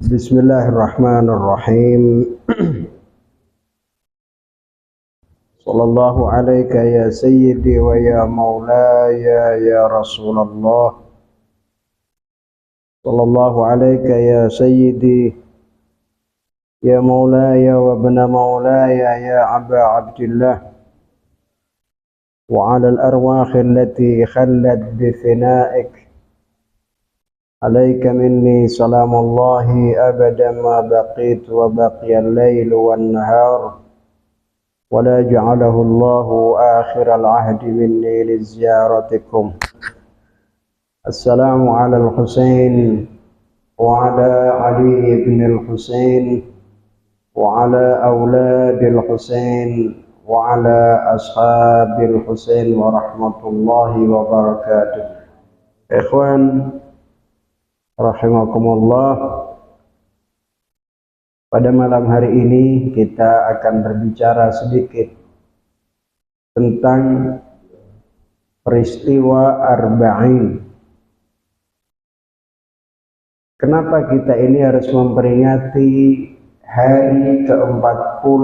Bismillahirrahmanirrahim. Sallallahu alaika ya sayyidi wa ya maulaya ya Rasulullah. Sallallahu alaika ya sayyidi ya maulaya wa ibna maulaya ya Aba Abdillah. Wa ala al-arwah allati khallat bi fina'ik. عليك مني سلام الله أبدا ما بقيت وبقي الليل والنهار ولا جعله الله آخر العهد مني لزيارتكم. السلام على الحسين وعلى علي بن الحسين وعلى أولاد الحسين وعلى أصحاب الحسين ورحمة الله وبركاته. إخوان rahimakumullah, pada malam hari ini kita akan berbicara sedikit tentang peristiwa Arba'in. Kenapa kita ini harus memperingati hari ke-40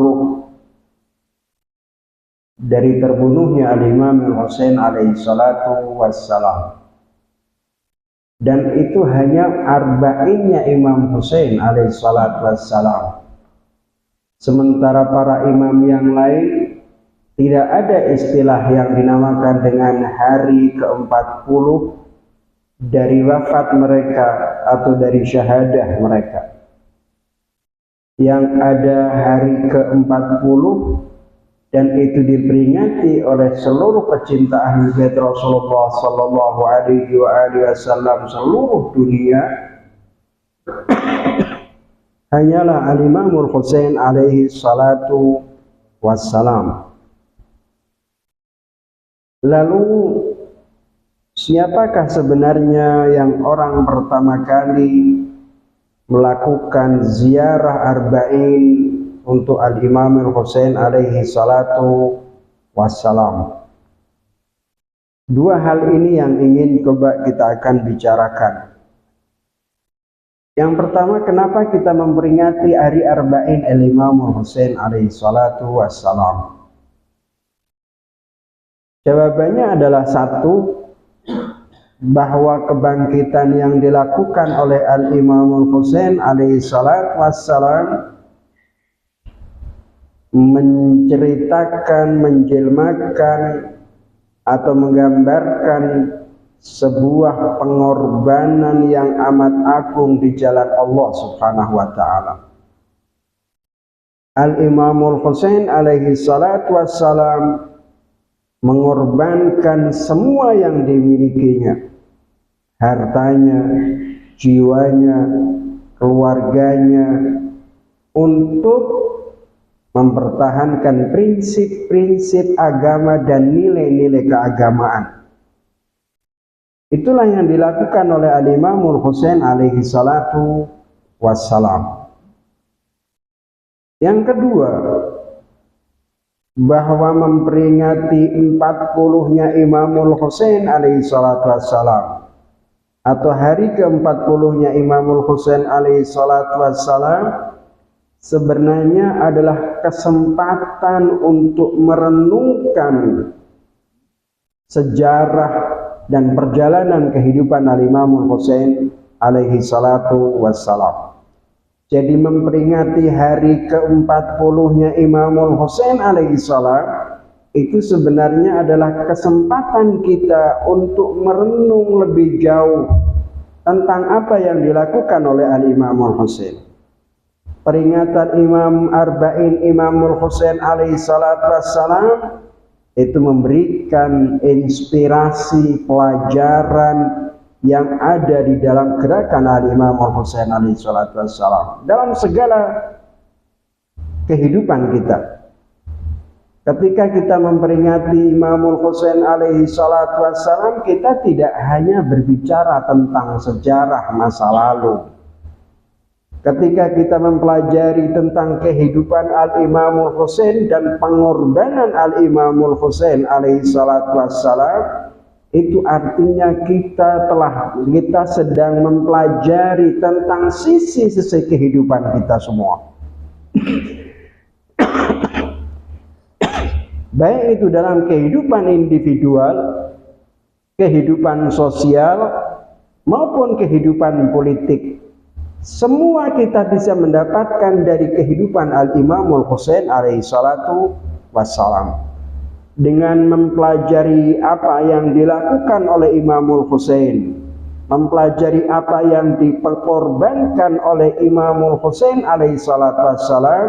dari terbunuhnya Al-Imam Al-Husain alaihi salatu wassalam? Dan itu hanya arba'innya Imam Husain alaihi salatu wassalam. Sementara para imam yang lain tidak ada istilah yang dinamakan dengan hari ke-40 dari wafat mereka atau dari syahadah mereka. Yang ada hari ke-40 dan itu diperingati oleh seluruh pecinta ahli bait Rasulullah sallallahu alaihi wasallam seluruh dunia hanyalah Al-Imamul Husain alaihi salatu wassalam. Lalu siapakah sebenarnya yang orang pertama kali melakukan ziarah arba'in untuk Al-Imam Al-Husain alaihi salatu wassalam? Dua hal ini yang ingin coba kita akan bicarakan. Yang pertama, kenapa kita memperingati hari arba'in Al-Imam Al-Husain alaihi salatu wassalam? Jawabannya adalah satu, bahwa kebangkitan yang dilakukan oleh Al-Imam Al-Husain alaihi salatu wassalam menceritakan, menjelmakan atau menggambarkan sebuah pengorbanan yang amat agung di jalan Allah Subhanahu wa taala. Al-Imamul Husain alaihi salatu wassalam mengorbankan semua yang dimilikinya, hartanya, jiwanya, keluarganya, untuk mempertahankan prinsip-prinsip agama dan nilai-nilai keagamaan. Itulah yang dilakukan oleh Al-Imamul Husain alaihi salatu wassalam. Yang kedua, bahwa memperingati 40-nya Imamul Husain alaihi salatu wassalam atau hari ke-40-nya Imamul Husain alaihi salatu wassalam sebenarnya adalah kesempatan untuk merenungkan sejarah dan perjalanan kehidupan Al-Imamul Husain alaihi salatu wassalam. Jadi memperingati hari ke-40-nya Imamul Husain alaihi salam itu sebenarnya adalah kesempatan kita untuk merenung lebih jauh tentang apa yang dilakukan oleh Al-Imamul Husain. Peringatan Imam Arba'in Imamul Husain alaihi salatu wassalam itu memberikan inspirasi, pelajaran yang ada di dalam gerakan Al-Imamul Husain alaihi salatu wassalam dalam segala kehidupan kita. Ketika kita memperingati Imamul Husain alaihi salatu wassalam, kita tidak hanya berbicara tentang sejarah masa lalu. Ketika kita mempelajari tentang kehidupan Al-Imamul Husain dan pengorbanan Al-Imamul Husain alaihi salatu wassalam, itu artinya kita sedang mempelajari tentang sisi-sisi kehidupan kita semua. Baik itu dalam kehidupan individual, kehidupan sosial, maupun kehidupan politik. Semua kita bisa mendapatkan dari kehidupan Al-Imamul Husain alaihi salatu wassalam. Dengan mempelajari apa yang dilakukan oleh Imamul Husain, mempelajari apa yang diperkorbankan oleh Imamul Husain alaihi salatu wassalam,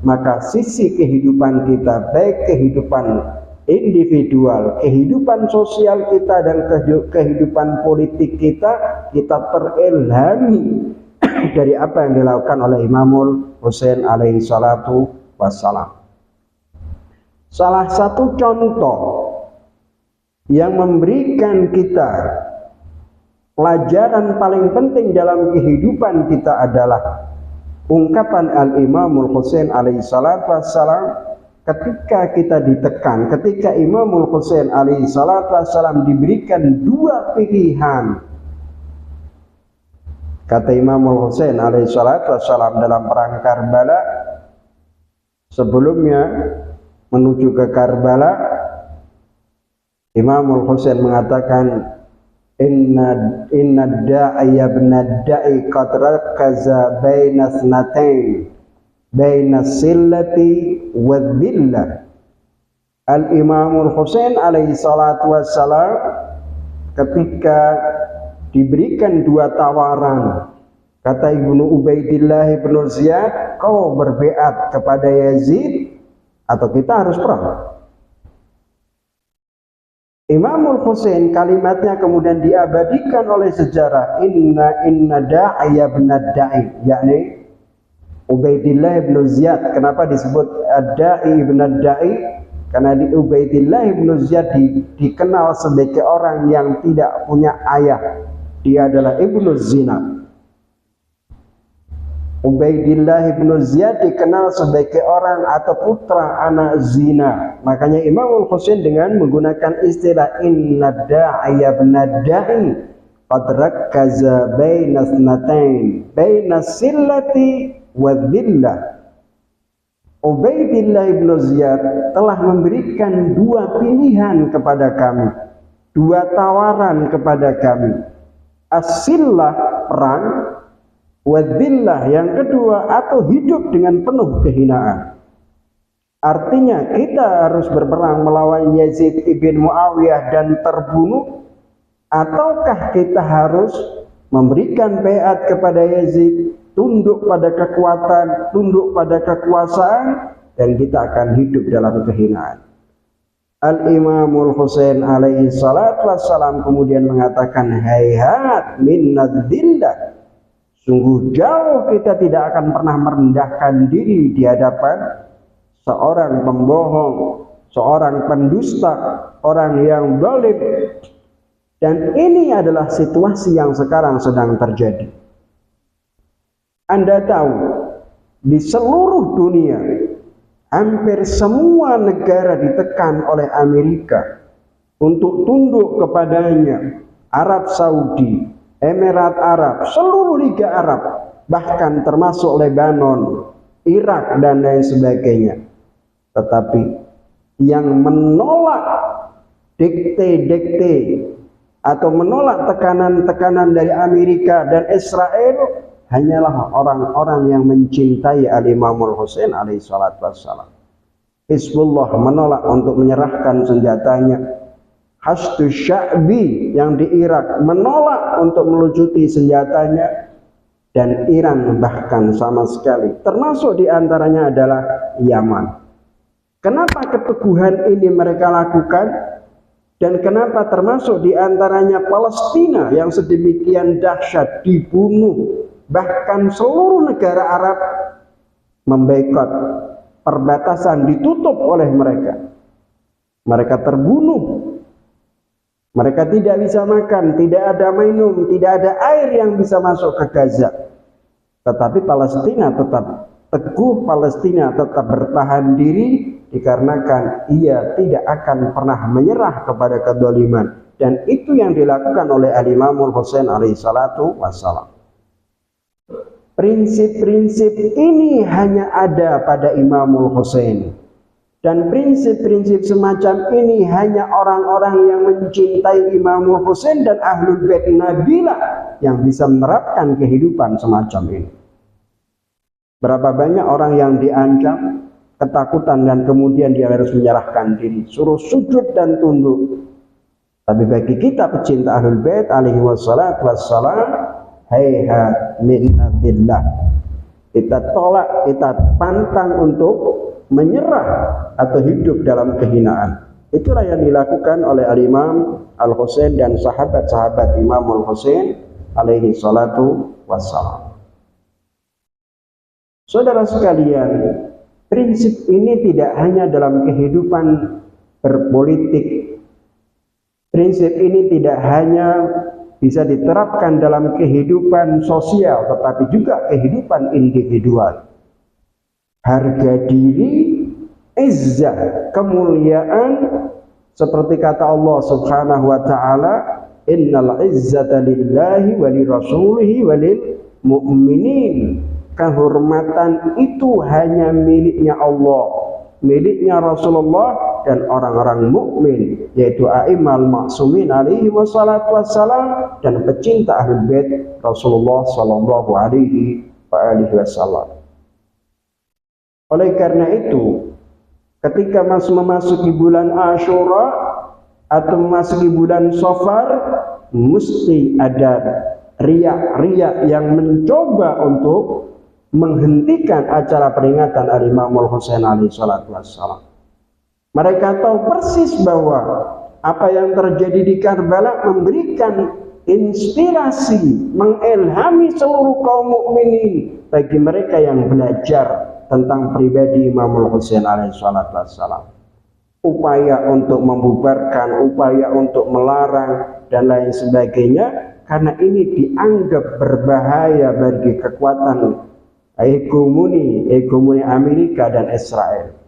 maka sisi kehidupan kita, baik kehidupan individual, kehidupan sosial kita, dan kehidupan politik kita terilhami dari apa yang dilakukan oleh Imamul Husain alaihi salatu wassalam. Salah satu contoh yang memberikan kita pelajaran paling penting dalam kehidupan kita adalah ungkapan Al-Imamul Husain alaihi salatu wassalam ketika kita ditekan, ketika Imamul Husain alaihi salatu wassalam diberikan dua pilihan. Kata Imamul Husain alaihi salatu wassalam dalam perang Karbala, sebelumnya menuju ke Karbala, Imamul Husain mengatakan, Inna da'iya ibna da'i qad rakaza baina snatain, baina sillati wa dhillah. Al-Imamul Husain alaihi salatu wassalam ketika diberikan dua tawaran, kata Ibnu Ubaidillah ibnu Ziyad, kau berbeat kepada Yazid atau kita harus perang. Imamul Husain kalimatnya kemudian diabadikan oleh sejarah, inna da'iya ibn da'i, yakni Ubaidillah ibnu Ziyad. Kenapa disebut da'i ibn da'i? Karena di Ubaidillah ibnu Ziyad dikenal sebagai orang yang tidak punya ayah. Dia adalah ibnu zina. Ubaidillah ibnu Ziyad dikenal sebagai orang atau putra anak zina. Makanya Imamul Husain dengan menggunakan istilah inna da'iya ibn da'i qad rakaza baina snatain, baina sillati wa dhillah. Ubaidillah ibnu Ziyad telah memberikan dua pilihan kepada kami, dua tawaran kepada kami. As-sillah, perang, wadillah, yang kedua, atau hidup dengan penuh kehinaan. Artinya kita harus berperang melawan Yazid ibn Muawiyah dan terbunuh, ataukah kita harus memberikan baiat kepada Yazid, tunduk pada kekuatan, tunduk pada kekuasaan, dan kita akan hidup dalam kehinaan. Al-Imamul Husain alaihi salatu wassalam kemudian mengatakan, hayhat min nadzillah, sungguh jauh kita tidak akan pernah merendahkan diri di hadapan seorang pembohong, seorang pendusta, orang yang zalim. Dan ini adalah situasi yang sekarang sedang terjadi. Anda tahu, di seluruh dunia hampir semua negara ditekan oleh Amerika untuk tunduk kepadanya. Arab Saudi, Emirat Arab, seluruh Liga Arab, bahkan termasuk Lebanon, Irak, dan lain sebagainya. Tetapi yang menolak dikte-dikte atau menolak tekanan-tekanan dari Amerika dan Israel hanyalah orang-orang yang mencintai Al-Imamul Husain alaihi salatu wassalam. Hizbullah menolak untuk menyerahkan senjatanya. Hashdu Sya'bi yang di Irak menolak untuk melucuti senjatanya. Dan Iran bahkan sama sekali. Termasuk diantaranya adalah Yaman. Kenapa keteguhan ini mereka lakukan? Dan kenapa termasuk diantaranya Palestina yang sedemikian dahsyat dibunuh? Bahkan seluruh negara Arab memboikot, perbatasan ditutup oleh mereka. Mereka terbunuh. Mereka tidak bisa makan, tidak ada minum, tidak ada air yang bisa masuk ke Gaza. Tetapi Palestina tetap teguh, Palestina tetap bertahan diri dikarenakan ia tidak akan pernah menyerah kepada kezaliman. dan itu yang dilakukan oleh Al-Imamul Husain alaihi salatu wassalam. Prinsip-prinsip ini hanya ada pada Imamul Husain, dan prinsip-prinsip semacam ini hanya orang-orang yang mencintai Imamul Husain dan Ahlul Bait Nabilah yang bisa menerapkan kehidupan semacam ini. Berapa banyak orang yang diancam, ketakutan, dan kemudian dia harus menyerahkan diri, suruh sujud dan tunduk. Tapi bagi kita pecinta Ahlul Bait alaihi wassalatu wassalam, hayhat min adillah, kita tolak, kita pantang untuk menyerah atau hidup dalam kehinaan. Itulah yang dilakukan oleh Al-Imam Al-Husain dan sahabat-sahabat Imamul Husain alaihi salatu wassalam. Saudara sekalian, prinsip ini tidak hanya dalam kehidupan berpolitik. Prinsip ini tidak hanya bisa diterapkan dalam kehidupan sosial, tetapi juga kehidupan individual. Harga diri, izzah, kemuliaan, seperti kata Allah Subhanahu wa taala, innal izzata lillahi wa lirasulihi wa lil mu'minin. Kehormatan itu hanya miliknya Allah, miliknya Rasulullah dan orang-orang mukmin, yaitu a'immal ma'sumin alaihi wassalatu wassalam dan pecinta Ahlul Bait Rasulullah sallallahu alaihi wasallam. Oleh karena itu, ketika memasuki bulan Asyura atau memasuki bulan Safar, mesti ada riak-riak yang mencoba untuk menghentikan acara peringatan Al-Imamul Husain alaihi salatu wassalam. Mereka tahu persis bahwa apa yang terjadi di Karbala memberikan inspirasi, mengilhami seluruh kaum mukminin bagi mereka yang belajar tentang pribadi Imamul Husain alaihi salatu wassalam. Upaya untuk membubarkan, upaya untuk melarang dan lain sebagainya, karena ini dianggap berbahaya bagi kekuatan hegemoni Amerika dan Israel.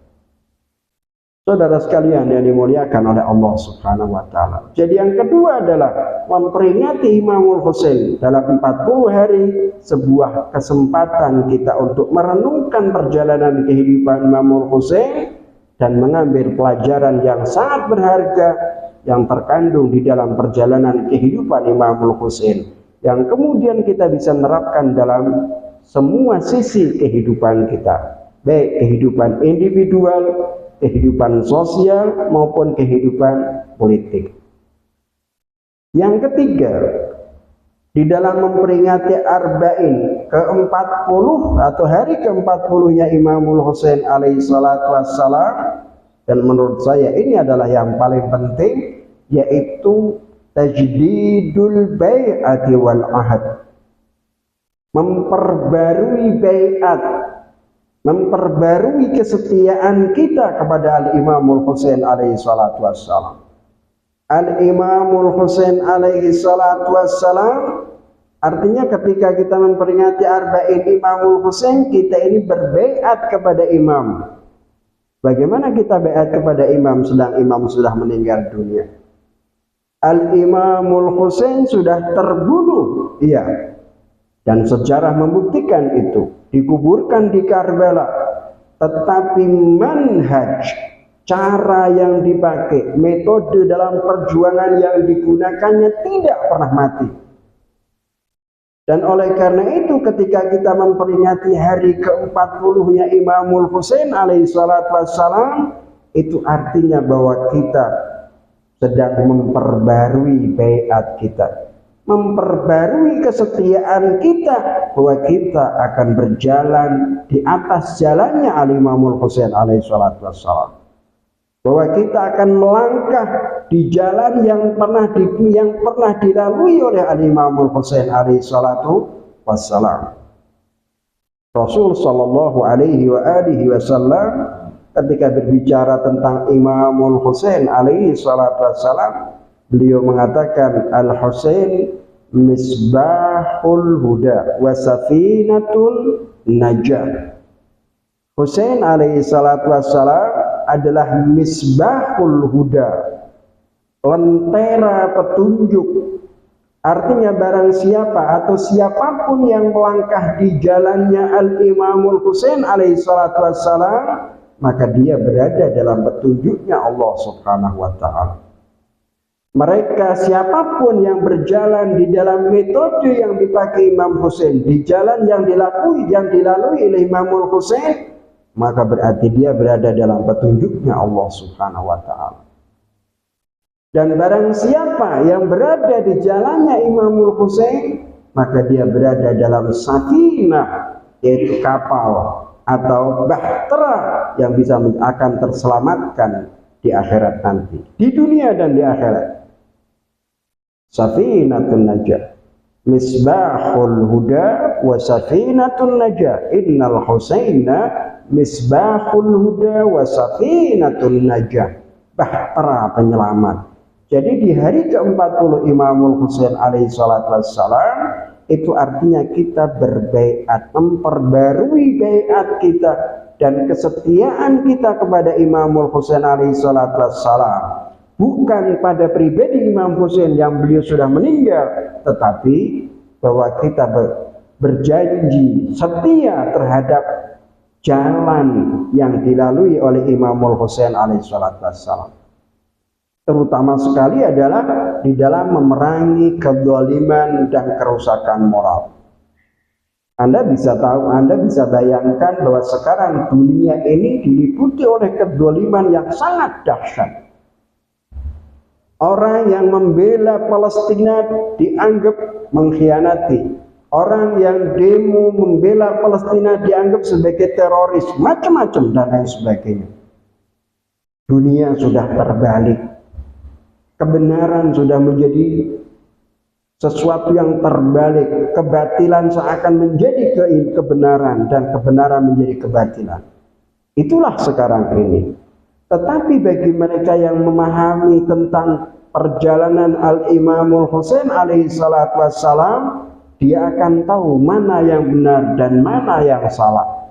Saudara sekalian yang dimuliakan oleh Allah Subhanahu wa taala. Jadi yang kedua adalah memperingati Imamul Husain dalam 40 hari, sebuah kesempatan kita untuk merenungkan perjalanan kehidupan Imamul Husain dan mengambil pelajaran yang sangat berharga yang terkandung di dalam perjalanan kehidupan Imamul Husain, yang kemudian kita bisa menerapkan dalam semua sisi kehidupan kita, baik kehidupan individual, kehidupan sosial, maupun kehidupan politik. Yang ketiga, di dalam memperingati Arba'in ke-40 atau hari ke-40-nya Imamul Husain alaihi salatu wassalam, dan menurut saya ini adalah yang paling penting, yaitu tajdidul bai'ati wal ahad. Memperbarui baiat, memperbarui kesetiaan kita kepada Al-Imamul Husain alaihi salatu wassalam. Al-Imamul Husain alaihi salatu wassalam artinya ketika kita memperingati Arba'in Imamul Husain, kita ini berbaiat kepada imam. Bagaimana kita baiat kepada imam sedang imam sudah meninggal dunia? Al-Imamul Husain sudah terbunuh, iya. Dan sejarah membuktikan itu, dikuburkan di Karbala. Tetapi manhaj, cara yang dipakai, metode dalam perjuangan yang digunakannya tidak pernah mati. Dan oleh karena itu ketika kita memperingati hari ke-40-nya Imamul Husain alaihi salatu wassalam, itu artinya bahwa kita sedang memperbarui baiat kita, memperbarui kesetiaan kita, bahwa kita akan berjalan di atas jalannya Al-Imamul Husain alaihi salatu wassalam, bahwa kita akan melangkah di jalan yang pernah dilalui oleh Al-Imamul Husain alaihi salatu wassalam. Rasul sallallahu alaihi wasallam ketika berbicara tentang Imamul Husain alaihi salatu wassalam, beliau mengatakan Al-Husain misbahul huda wa safinatul najah. Husain alaihi salatu wassalam adalah misbahul huda, lentera petunjuk. Artinya barang siapa atau siapapun yang melangkah di jalannya Al-Imamul Husain alaihi salatu wassalam, maka dia berada dalam petunjuknya Allah subhanahu wa ta'ala. Mereka siapapun yang berjalan di dalam metode yang dipakai Imam Husain, di jalan yang dilalui oleh Imamul Husain, maka berarti dia berada dalam petunjuknya Allah subhanahu wa ta'ala. Dan barang siapa yang berada di jalannya Imamul Husain, maka dia berada dalam safinah, yaitu kapal atau bahtera yang bisa akan terselamatkan di akhirat nanti, di dunia dan di akhirat. Safinatun najah, misbahul huda wa safinatun najah, innal Husaina misbahul huda wa safinatun najah, bahtera penyelamat. Jadi di hari ke-40 Imamul Husain alaihi salatu wassalam, itu artinya kita berbaiat, memperbarui baiat kita dan kesetiaan kita kepada Imamul Husain alaihi salatu wassalam. Bukan pada pribadi Imam Husain yang beliau sudah meninggal, tetapi bahwa kita berjanji setia terhadap jalan yang dilalui oleh Imamul Husain alaihi salatu wassalam. Terutama sekali adalah di dalam memerangi kezaliman dan kerusakan moral. Anda bisa tahu, Anda bisa bayangkan bahwa sekarang dunia ini diliputi oleh kezaliman yang sangat dahsyat. Orang yang membela Palestina dianggap mengkhianati. Orang yang demo membela Palestina dianggap sebagai teroris, macam-macam dan lain sebagainya. Dunia sudah terbalik. Kebenaran sudah menjadi sesuatu yang terbalik. Kebatilan seakan menjadi kebenaran dan kebenaran menjadi kebatilan. Itulah sekarang ini. Tetapi bagi mereka yang memahami tentang perjalanan Al-Imamul Husain alaihi salatu wassalam, dia akan tahu mana yang benar dan mana yang salah.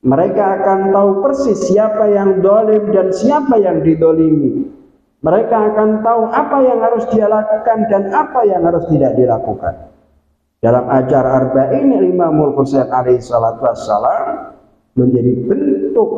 Mereka akan tahu persis siapa yang zalim dan siapa yang didolimi. Mereka akan tahu apa yang harus dia lakukan dan apa yang harus tidak dilakukan. Dalam ajar Arba'in Imamul Husain alaihi salatu wassalam menjadi bentuk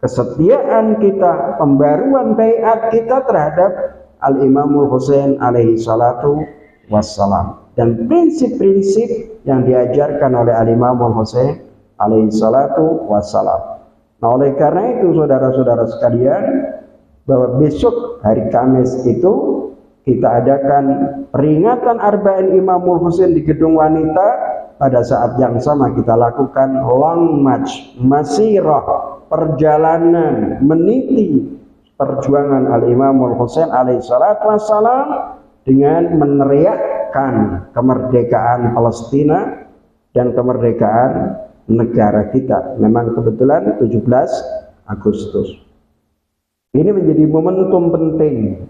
kesetiaan kita, pembaruan baiat kita terhadap Al-Imamul Husain alaihi salatu wassalam. Dan prinsip-prinsip yang diajarkan oleh Al-Imamul Husain alaihi salatu wassalam. Nah, oleh karena itu saudara-saudara sekalian, bahwa besok hari Kamis itu kita adakan peringatan Arba'in Imamul Husain di Gedung Wanita. Pada saat yang sama kita lakukan long march, masirah, perjalanan meniti perjuangan Al-Imamul Husain alaihi salatu wassalam dengan meneriakkan kemerdekaan Palestina dan kemerdekaan negara kita. Memang kebetulan 17 Agustus. Ini menjadi momentum penting,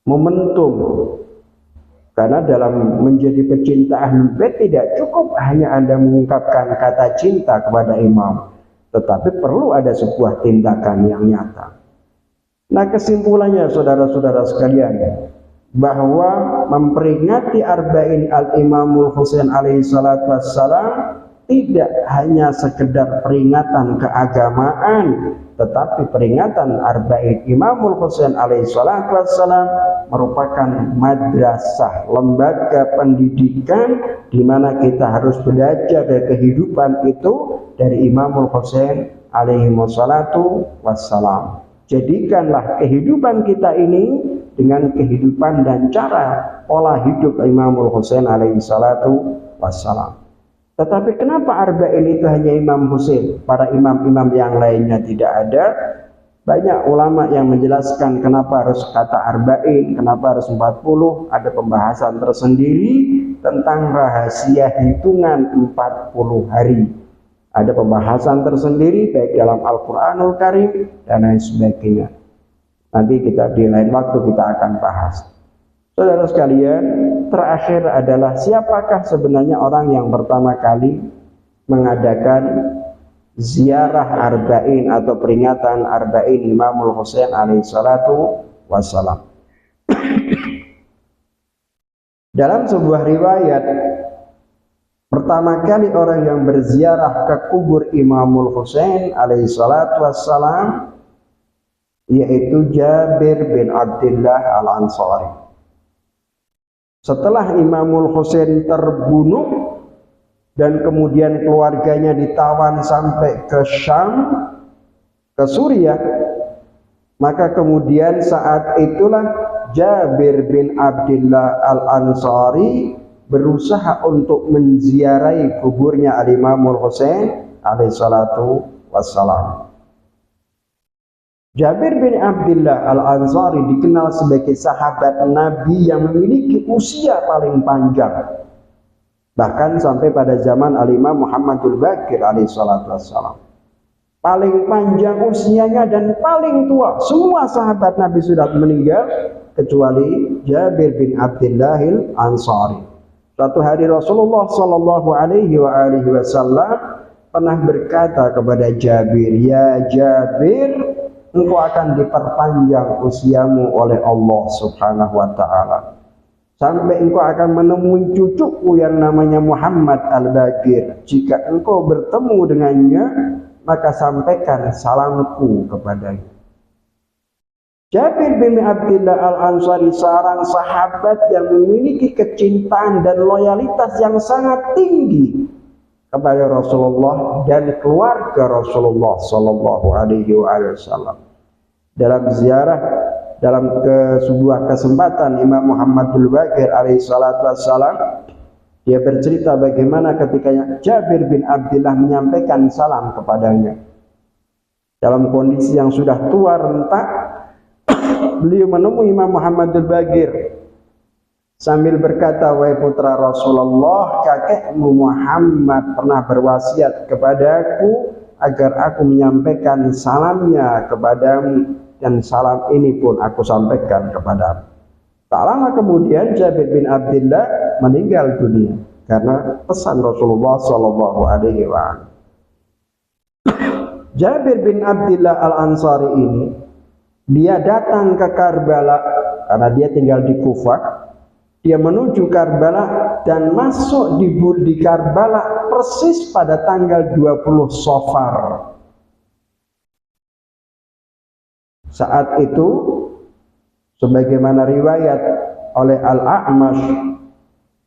momentum, karena dalam menjadi pecinta Ahlul Bait tidak cukup hanya Anda mengungkapkan kata cinta kepada imam, tetapi perlu ada sebuah tindakan yang nyata. Nah, kesimpulannya saudara-saudara sekalian, bahwa memperingati Arba'in Al-Imamul Husain alaihi salatu wassalam tidak hanya sekedar peringatan keagamaan, tetapi peringatan Arba'in Imamul Husain alaihi salatu wassalam merupakan madrasah, lembaga pendidikan di mana kita harus belajar dari kehidupan itu dari Imamul Husain alaihi salatu wassalam. Jadikanlah kehidupan kita ini dengan kehidupan dan cara pola hidup Imamul Husain alaihi salatu wassalam. Tetapi kenapa Arba'in itu hanya Imam Husain? Para imam-imam yang lainnya tidak ada. Banyak ulama yang menjelaskan kenapa harus kata Arba'in, kenapa harus 40. Ada pembahasan tersendiri tentang rahasia hitungan 40 hari. Ada pembahasan tersendiri baik dalam Al-Quranul Karim dan lain sebagainya. Nanti kita di lain waktu kita akan bahas. Saudara sekalian, terakhir adalah siapakah sebenarnya orang yang pertama kali mengadakan ziarah Arba'in atau peringatan Arba'in Imamul Husain alaihi salatu wassalam. Dalam sebuah riwayat, pertama kali orang yang berziarah ke kubur Imamul Husain alaihi salatu wassalam yaitu Jabir bin Abdullah Al-Ansari. Setelah Imamul Husain terbunuh dan kemudian keluarganya ditawan sampai ke Syam, ke Suriah, maka kemudian saat itulah Jabir bin Abdullah Al-Ansari berusaha untuk menziarahi kuburnya Al-Imamul Husain alaihi salatu wassalam. Jabir bin Abdullah Al-Ansari dikenal sebagai sahabat Nabi yang memiliki usia paling panjang. Bahkan sampai pada zaman Al-Imam Muhammadul Baqir alaihi salatu wassalam. Paling panjang usianya dan paling tua. Semua sahabat Nabi sudah meninggal kecuali Jabir bin Abdullah Al-Ansari. Suatu hari Rasulullah sallallahu alaihi wasallam pernah berkata kepada Jabir, "Ya Jabir, engkau akan diperpanjang usiamu oleh Allah Subhanahu wa taala. Sampai engkau akan menemui cucuku yang namanya Muhammad Al-Baqir. Jika engkau bertemu dengannya, maka sampaikan salamku kepadanya." Jabir bin Abdullah Al-Ansari seorang sahabat yang memiliki kecintaan dan loyalitas yang sangat tinggi kepada Rasulullah dan keluarga Rasulullah sallallahu alaihi wasallam. Dalam ziarah, dalam sebuah kesempatan Imam Muhammadul Baqir alaihi salatu wassalam, dia bercerita bagaimana ketika Jabir bin Abdullah menyampaikan salam kepadanya. Dalam kondisi yang sudah tua rentak, beliau menemui Imam Muhammadul Baqir sambil berkata, "Wahai putra Rasulullah, kakekmu Muhammad pernah berwasiat kepadaku agar aku menyampaikan salamnya kepadamu, dan salam ini pun aku sampaikan kepadamu." Tak lama kemudian Jabir bin Abdullah meninggal dunia karena pesan Rasulullah sallallahu alaihi wasallam. Jabir bin Abdullah Al-Ansari ini, dia datang ke Karbala karena dia tinggal di Kufah. Dia menuju Karbala dan masuk di Karbala persis pada tanggal 20 Safar. Saat itu, sebagaimana riwayat oleh Al-A'mash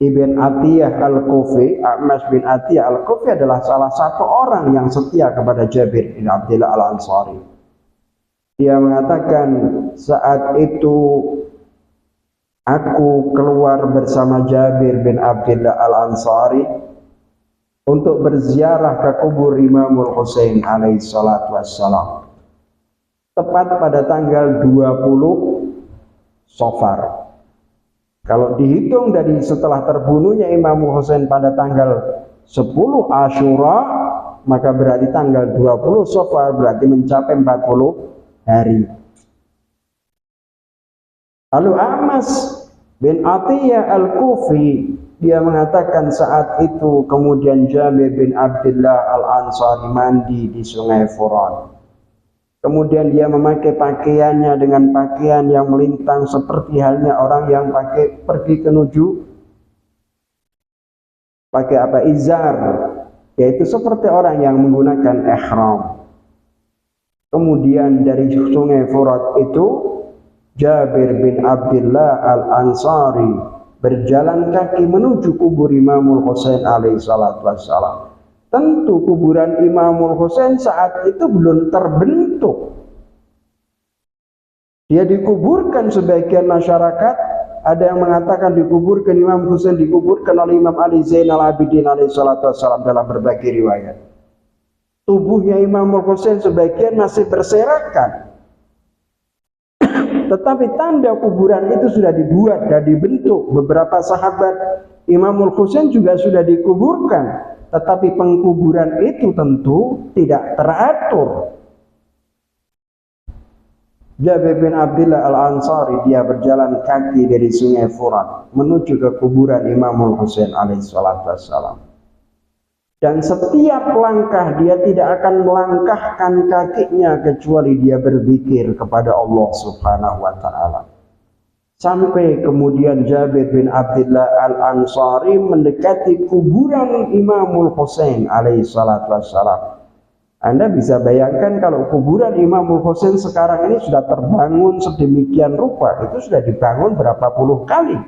Ibn Atiyah Al-Kufi, A'mash bin Atiyah Al-Kufi adalah salah satu orang yang setia kepada Jabir bin Abdullah Al-Ansari. Dia mengatakan, saat itu aku keluar bersama Jabir bin Abdullah Al-Ansari untuk berziarah ke kubur Imamul Husain alaihi salatu wassalam. Tepat pada tanggal 20 Safar. Kalau dihitung dari setelah terbunuhnya Imamul Husain pada tanggal 10 Asyura, maka berarti tanggal 20 Safar berarti mencapai 40 hari. Lalu A'mash bin Atiyah Al-Kufi, dia mengatakan saat itu kemudian Jabir bin Abdullah Al-Ansari mandi di Sungai Furat. Kemudian dia memakai pakaiannya dengan pakaian yang melintang seperti halnya orang yang pergi ke nuju pakai apa, izar, yaitu seperti orang yang menggunakan ihram. Kemudian dari Sungai Furat itu Jabir bin Abdullah Al-Ansari berjalan kaki menuju kubur Imamul Husain alaihi salatu wassalam. Tentu kuburan Imamul Husain saat itu belum terbentuk. Dia dikuburkan sebagian masyarakat, ada yang mengatakan dikuburkan Imam Husain dikuburkan oleh Imam Ali Zainal Abidin alaihi salatu wassalam dalam berbagai riwayat. Tubuhnya Imamul Husain sebagian masih berserakan. Tetapi tanda kuburan itu sudah dibuat dan dibentuk. Beberapa sahabat Imamul Husain juga sudah dikuburkan. Tetapi pengkuburan itu tentu tidak teratur. Jabir bin Abdullah Al-Ansari, dia berjalan kaki dari Sungai Furat menuju ke kuburan Imamul Husain alaihi salatu wassalam. Dan setiap langkah dia tidak akan melangkahkan kakinya kecuali dia berzikir kepada Allah Subhanahu wa taala. Sampai kemudian Jabir bin Abdullah Al-Ansari mendekati kuburan Imamul Husain alaihi salatu wassalam. Anda bisa bayangkan kalau kuburan Imamul Husain sekarang ini sudah terbangun sedemikian rupa, itu sudah dibangun berapa puluh kali.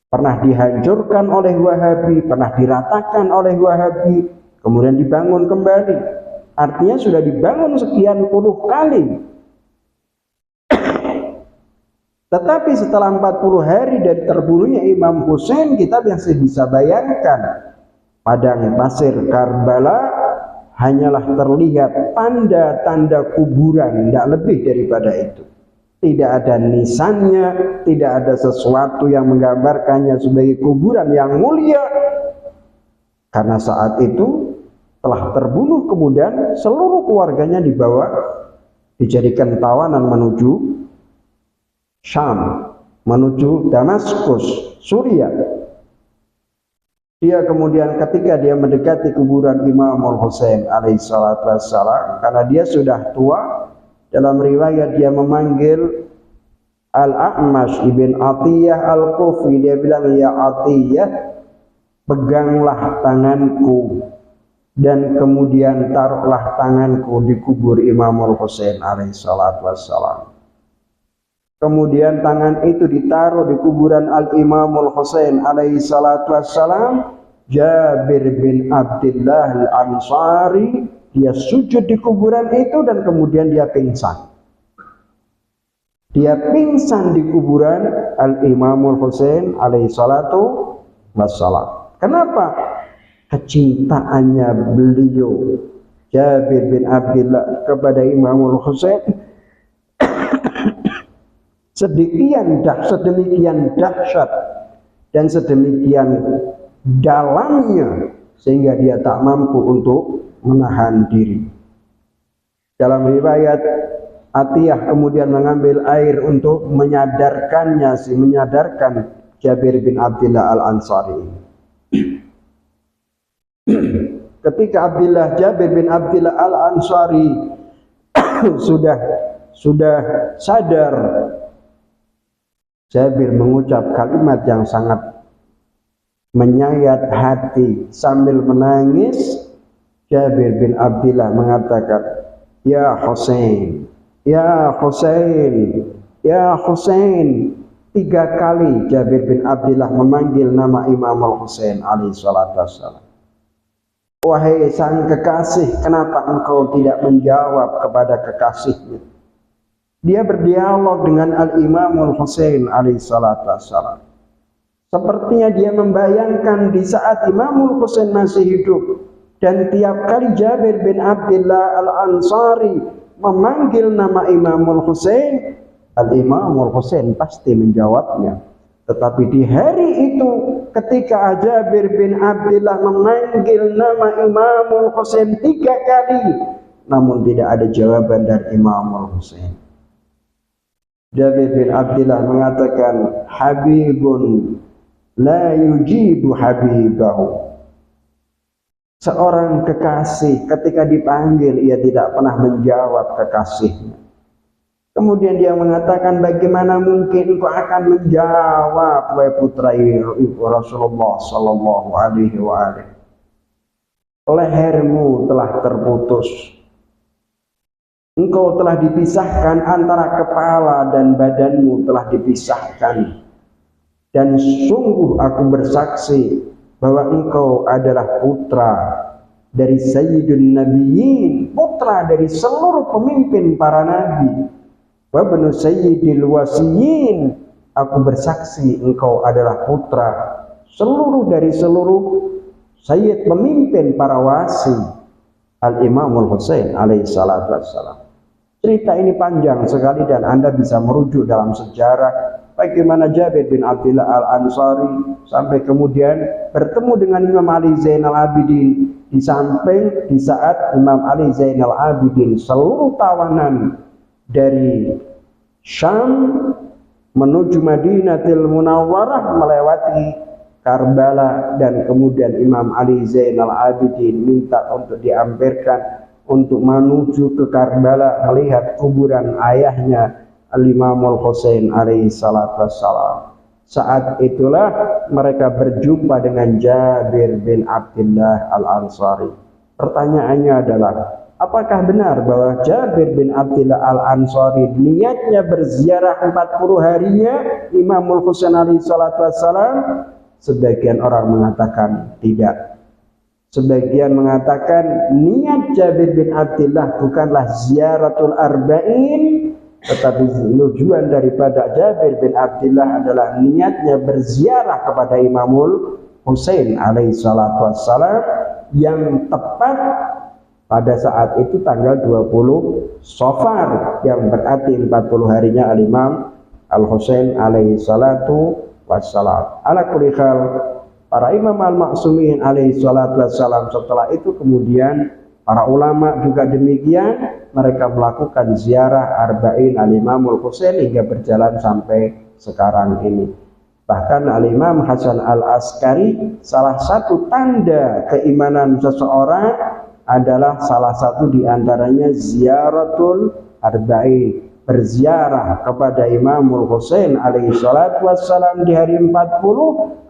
Pernah dihancurkan oleh Wahabi, pernah diratakan oleh Wahabi, kemudian dibangun kembali. Artinya sudah dibangun sekian puluh kali. Tetapi setelah 40 hari dari terbunuhnya Imam Husain, kita masih bisa bayangkan padang pasir Karbala hanyalah terlihat tanda-tanda kuburan, tidak lebih daripada itu. Tidak ada nisannya, tidak ada sesuatu yang menggambarkannya sebagai kuburan yang mulia. Karena saat itu telah terbunuh, kemudian seluruh keluarganya dibawa, dijadikan tawanan menuju Syam, menuju Damaskus, Suriah. Dia kemudian ketika dia mendekati kuburan Imamul Husain alaihi salatu wassalam, karena dia sudah tua, dalam riwayat dia memanggil Al-A'mash ibn Atiyah Al-Kufi. Dia bilang, ya Atiyah, peganglah tanganku dan kemudian taruhlah tanganku di kubur Imamul Husain alaihi salatu wassalam. Kemudian tangan itu ditaruh di kuburan Al-Imamul Husain alaihi salatu wassalam. Jabir bin Abdullah Al-Ansari, dia sujud di kuburan itu dan kemudian dia pingsan. Dia pingsan di kuburan Al-Imamul Husain alaihi salatu wassalam. Kenapa? Kecintaannya beliau Jabir bin Abdullah kepada Imamul Husain sedemikian dahsyat dan sedemikian dalamnya sehingga dia tak mampu untuk menahan diri. Dalam riwayat, Atiyah kemudian mengambil air untuk menyadarkan Jabir bin Abdullah Al-Ansari. Ketika Jabir bin Abdullah Al-Ansari sudah sadar, Jabir mengucap kalimat yang sangat menyayat hati sambil menangis. Jabir bin Abdullah mengatakan, ya Husain, ya Husain, ya Husain. 3 kali Jabir bin Abdullah memanggil nama Imamul Husain alaihi salatu wassalam. Wahai sang kekasih, kenapa engkau tidak menjawab kepada kekasihnya? Dia berdialog dengan Al-Imamul Husain alaihi salatu wassalam. Sepertinya dia membayangkan di saat Imamul Husain masih hidup, dan tiap kali Jabir bin Abdullah Al-Ansari memanggil nama Imamul Husain, Al-Imamul Husain pasti menjawabnya. Tetapi di hari itu ketika Jabir bin Abdullah memanggil nama Imamul Husain 3 kali, namun tidak ada jawaban dari Imamul Husain. Jabir bin Abdullah mengatakan, Habibun la yujibu habibahu. Seorang kekasih ketika dipanggil ia tidak pernah menjawab kekasihnya. Kemudian dia mengatakan, bagaimana mungkin engkau akan menjawab wahai putra Rasulullah sallallahu alaihi wa alihi. Lehermu telah terputus. Engkau telah dipisahkan antara kepala dan badanmu telah dipisahkan. Dan sungguh aku bersaksi bahwa engkau adalah putra dari Sayyidun Nabiyyin, putra dari seluruh pemimpin para nabi. Wa ibnu Sayyidil Wasiyyin, aku bersaksi engkau adalah putra dari seluruh sayyid pemimpin para wasi, Al-Imamul Husain alaihi salatu wassalam. Cerita ini panjang sekali dan Anda bisa merujuk dalam sejarah bagaimana Jabir bin Abdullah Al-Ansari sampai kemudian bertemu dengan Imam Ali Zainal Abidin di saat Imam Ali Zainal Abidin seluruh tawanan dari Syam menuju Madinatul Munawwarah melewati Karbala, dan kemudian Imam Ali Zainal Abidin minta untuk diampirkan untuk menuju ke Karbala melihat kuburan ayahnya Al-Imamul Husain alaihi salatu wassalam. Saat itulah mereka berjumpa dengan Jabir bin Abdullah Al-Ansari. Pertanyaannya adalah, apakah benar bahwa Jabir bin Abdullah Al-Ansari niatnya berziarah 40 harinya Imamul Husain alaihi salatu wassalam? Sebagian orang mengatakan tidak. Sebagian mengatakan niat Jabir bin Abdullah bukanlah ziaratul arba'in, tetapi tujuan daripada Jabir bin Abdullah adalah niatnya berziarah kepada Imamul Husain alaihi salatu wassalam yang tepat pada saat itu tanggal 20 Safar, yang berarti 40 harinya Al-Imam Al-Husain alaihi salatu wassalam. Ala kulli hal, para imam al-ma'sumin alaihi salatu wassalam setelah itu kemudian para ulama juga demikian, mereka melakukan ziarah arba'in al-Imamul Husain hingga berjalan sampai sekarang ini. Bahkan Al-Imam Hasan Al-Askari, salah satu tanda keimanan seseorang adalah salah satu diantaranya ziaratul arba'in, berziarah kepada Imamul Husain alaihi salatu wassalam di hari 40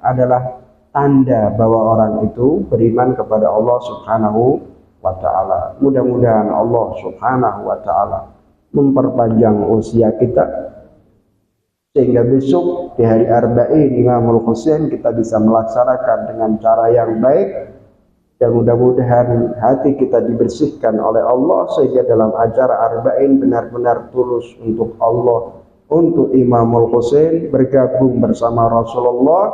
adalah tanda bahwa orang itu beriman kepada Allah subhanahu wa ta'ala. Mudah-mudahan Allah subhanahu wa ta'ala memperpanjang usia kita, sehingga besok di hari arba'in Imamul Husain kita bisa melaksanakan dengan cara yang baik. Dan mudah-mudahan hati kita dibersihkan oleh Allah, sehingga dalam acara arba'in benar-benar tulus untuk Allah, untuk Imamul Husain, bergabung bersama Rasulullah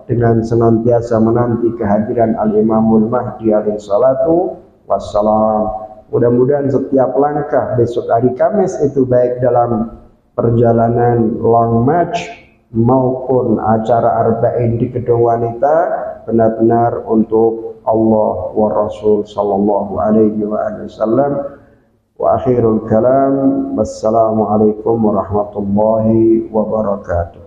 dengan senantiasa menanti kehadiran Al-Imamul Mahdi alaihi salatu wassalam. Mudah-mudahan setiap langkah besok hari Kamis itu, baik dalam perjalanan long march maupun acara arba'in di gedung wanita, benar-benar untuk Allah wa Rasul sallallahu alaihi wasallam. Wa akhirul kalam, wassalamu alaikum warahmatullahi wabarakatuh.